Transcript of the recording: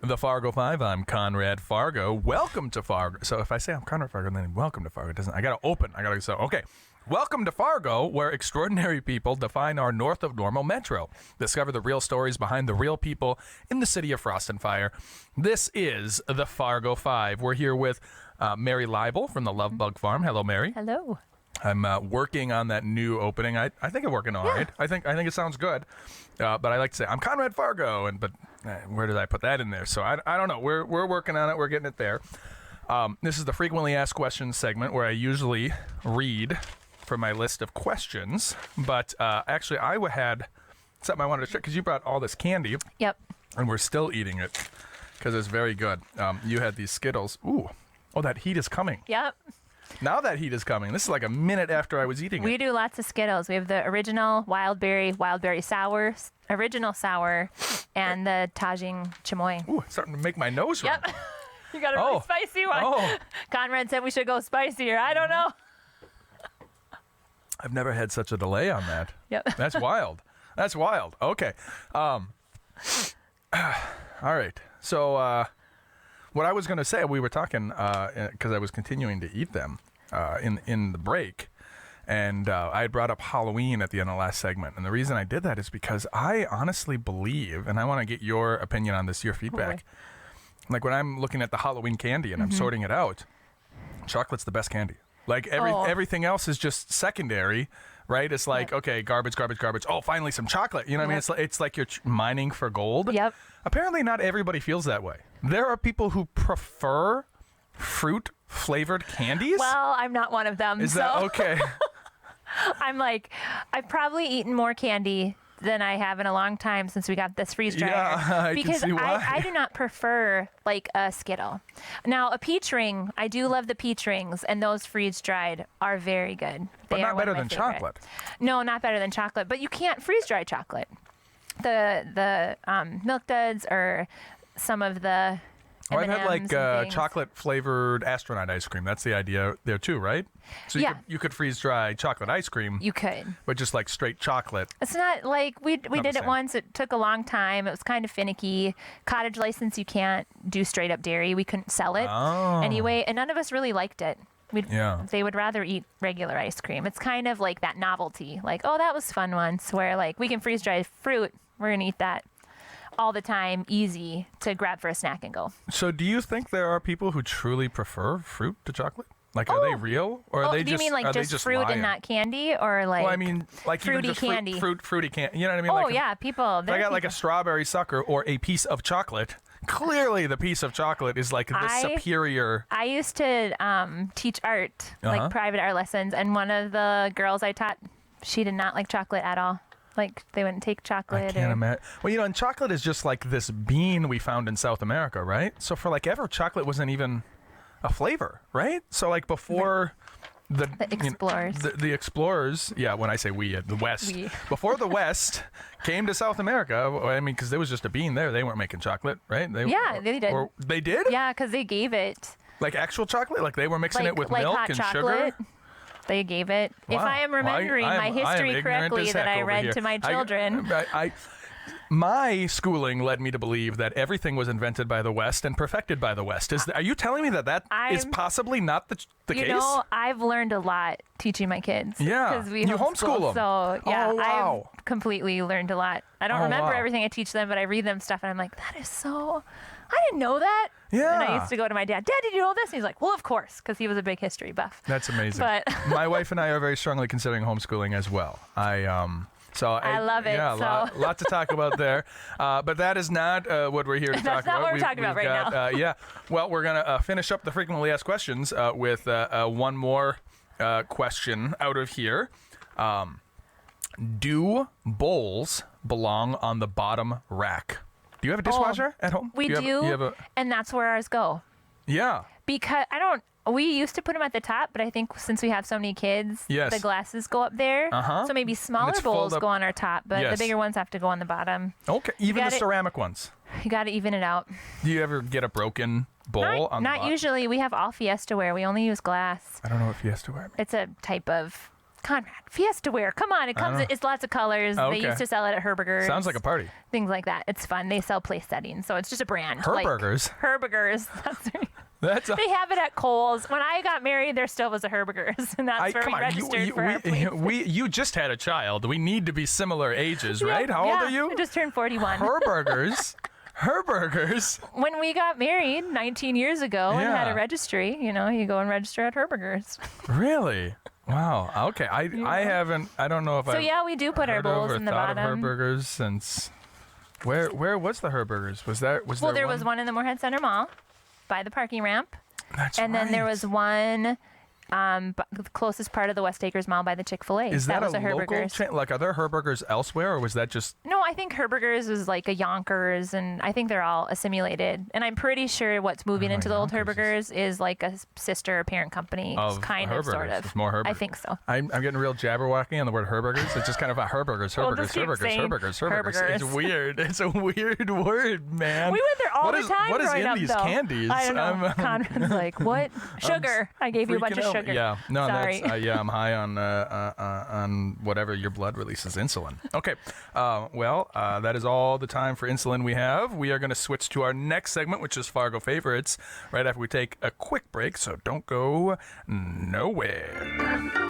the Fargo Five. I'm Conrad Fargo. Welcome to Fargo. So if I say I'm Conrad Fargo, then welcome to Fargo. I gotta open. Okay. Welcome to Fargo, where extraordinary people define our north of normal metro. Discover the real stories behind the real people in the city of Frost and Fire. This is the Fargo Five. We're here with Mary Leibel from the Love Bug Farm. Hello, Mary. Hello. I'm working on that new opening. I think I'm working all right. I think it sounds good. But I like to say I'm Conrad Fargo, but where did I put that in there? So I don't know. We're working on it. We're getting it there. This is the frequently asked questions segment where I usually read from my list of questions. But actually, I had something I wanted to check because you brought all this candy. Yep. And we're still eating it because it's very good. You had these Skittles. Ooh. Oh, that heat is coming. Yep. Now that heat is coming. This is like a minute after I was eating it. We do lots of Skittles. We have the original wild berry sour, original sour, and the Tajín chamoy. Ooh, it's starting to make my nose run. Yep. You got a really spicy one. Oh. Conrad said we should go spicier. I don't know. I've never had such a delay on that. Yep. That's wild. That's wild. Okay. All right. So what I was going to say, we were talking because I was continuing to eat them in the break, and I had brought up Halloween at the end of the last segment. And the reason I did that is because I honestly believe, and I want to get your opinion on this, your feedback. Okay. Like when I'm looking at the Halloween candy and I'm sorting it out, chocolate's the best candy. Like everything else is just secondary, right? It's like, okay, garbage. Oh, finally some chocolate. You know what I mean? It's like you're mining for gold. Yep. Apparently not everybody feels that way. There are people who prefer fruit-flavored candies. Well, I'm not one of them. Is that okay? I'm like, I've probably eaten more candy than I have in a long time since we got this freeze dryer. Yeah, because can see why. I do not prefer like a Skittle. Now a peach ring, I do love the peach rings, and those freeze dried are very good. But They not are one better of my than favorite. chocolate. No, not better than chocolate. But you can't freeze dry chocolate. The Milk Duds or some of the Oh, I've had M&Ms like and things. chocolate-flavored astronaut ice cream. That's the idea there too, right? So you could freeze dry chocolate ice cream. You could. But just like straight chocolate. It's not like we the did it same. once. It took a long time. It was kind of finicky. Cottage license, you can't do straight up dairy. We couldn't sell it anyway, and none of us really liked it. They would rather eat regular ice cream. It's kind of like that novelty. Like, oh, that was fun once, where like we can freeze dry fruit. We're gonna eat that all the time, easy to grab for a snack and go. So do you think there are people who truly prefer fruit to chocolate? Like, are they real? Or are they do you mean like just fruit lying? and not candy? Or like, Well, I mean, like fruity even just candy. fruity candy. You know what I mean? Oh, like yeah, people. If I got like a strawberry sucker or a piece of chocolate, clearly the piece of chocolate is like the superior. I used to teach art, like private art lessons, and one of the girls I taught, she did not like chocolate at all. Like, they wouldn't take chocolate. I can't imagine. Well, you know, and chocolate is just like this bean we found in South America, right? So for like ever, chocolate wasn't even a flavor, right? So like before the explorers. The explorers, when I say we, the West. Before the West came to South America, I mean, because there was just a bean there. They weren't making chocolate, right? They did. Or they did? Yeah, because they gave it. Like actual chocolate? Like they were mixing it with milk hot and chocolate. sugar? They gave it. Wow. If I am remembering my history correctly that I read to my children. My schooling led me to believe that everything was invented by the West and perfected by the West. Are you telling me that is possibly not the case? You know, I've learned a lot teaching my kids. Yeah. Because we you homeschool them. So, yeah, oh, wow. I've completely learned a lot. I don't remember everything I teach them, but I read them stuff, and I'm like, that is so... I didn't know that. Yeah. And I used to go to my dad, Dad, did you know this? And he's like, well, of course, because he was a big history buff. That's amazing. But my wife and I are very strongly considering homeschooling as well. I love it. Yeah, lot to talk about there. But that is not what we're here to talk about. That's not what we're talking about right now. Well, we're going to finish up the frequently asked questions with one more question out of here. Do bowls belong on the bottom rack? Do you have a dishwasher at home? We do, and that's where ours go. Yeah. Because we used to put them at the top, but I think since we have so many kids, the glasses go up there. So maybe smaller bowls go on our top, but the bigger ones have to go on the bottom. Okay, even the ceramic ones. You got to even it out. Do you ever get a broken bowl on the bottom? Not usually. We have all Fiesta ware. We only use glass. I don't know what Fiesta ware means. It's a type of Conrad, Fiesta Wear. Come on, it comes. It's lots of colors. Oh, They okay. used to sell it at Herbergers. Sounds like a party. Things like that. It's fun. They sell place settings, so it's just a brand. Herbergers? Like Herbergers. That's right. That's They have it at Kohl's. When I got married, there still was a Herbergers, and that's where we registered for our place. You just had a child. We need to be similar ages, right? How old are you? I just turned 41. Herbergers. Herbergers. When we got married 19 years ago and had Yeah. a registry, you go and register at Herbergers. Really? Wow. Okay. I haven't. I don't know if So I've we do put our heard bowls of or in the thought bottom. of Herbergers since. Where was the Herbergers? Was there was one in the Moorhead Center Mall by the parking ramp. That's And then there right. was one the closest part of the West Acres Mall by the Chick-fil-A. Is that was a a local Herbergers. chain? Like, are there Herbergers elsewhere, or was that just? No, I think Herbergers is like a Yonkers, and I think they're all assimilated. And I'm pretty sure what's moving into the old Yonkers Herbergers is like a sister or parent company, Of kind of, sort Herbergers. of. It's more Herbergers. I think so. I'm getting real jabberwocky on the word Herbergers. It's just kind of a Herbergers, We'll Herbergers, just keep Herbergers, saying Herbergers, Herbergers. It's Herbergers. weird. It's a weird word, man. We went there all What the time What is growing in up, these though. candies? I don't know. Conrad's like, what? Sugar. I gave you a bunch Freaking of out. sugar. Yeah, no, Sorry. that's I'm high on whatever your blood releases, insulin. Okay, that is all the time for insulin we have. We are going to switch to our next segment, which is Fargo favorites, right after we take a quick break. So don't go nowhere.